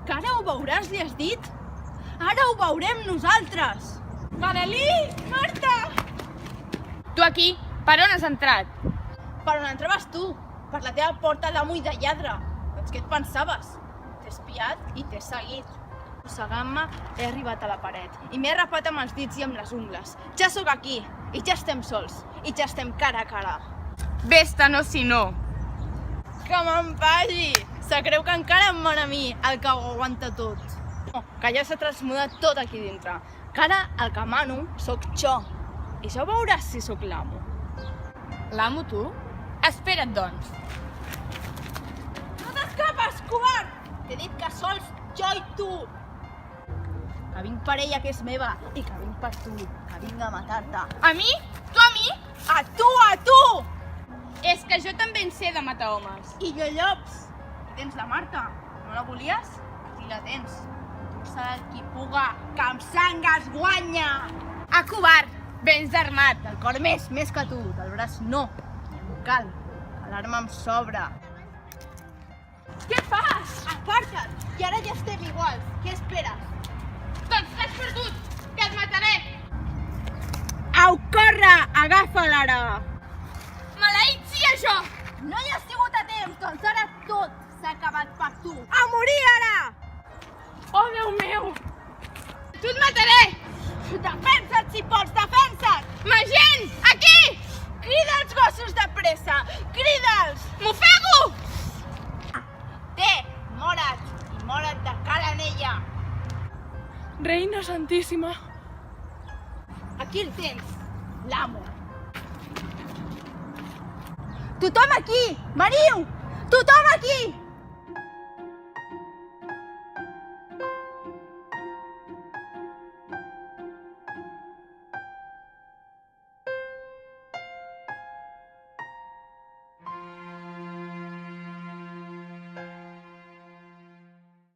Que ara ho veuràs, li has dit? Ara ho veurem nosaltres! Manelí! Marta! Tu aquí, per on has entrat? Per on entraves tu? Per la teva porta d'amo i de lladre. Doncs què et pensaves? T'he espiat i t'he seguit. Mossegant-me, he arribat a la paret i m'he rapat amb els dits i amb les ungles. Ja sóc aquí, i ja estem sols, i ja estem cara a cara. Vés-te, no si no. Que me'n vagi! Se creu que encara em mana a mi, el que ho aguanta tot. No, que ja s'ha transmudat tot aquí dintre. Que ara el que mano sóc jo. I ja veuràs si sóc l'amo. L'amo tu? Espera't, doncs. No t'escapes, covard! T'he dit que sols jo i tu. Que vinc per ella, que és meva, i que vinc per tu, que vinc a matar-te. A mi? Tu a mi? A tu, a tu! És que jo també en sé de matar homes. I jo llops. I tens la Marta. No la volies? Aquí la tens. Tu serà qui puga, que amb sang es guanya. Ah, covard! Vens armat. Del cor més que tu. Del braç no. I em cal. Que l'arma em sobra. Què fas? Aparta't! I ara ja estem iguals. Què esperes? Doncs t'has perdut, que et mataré. Au, corre! Agafa-la ara! Maleït sia jo! No hi has sigut a temps, doncs ara tot s'ha acabat per tu. A morir ara! Oh, Déu meu! Tu et mataré! Defensa't si pots, defensa't! Magent, aquí! Crida els gossos de pressa! Crida'ls! M'ofego! Té, mora't! I mora't de cara en ella! Reina Santíssima. Aquí el tens, l'amo. Tothom aquí! Mariu! Tothom aquí!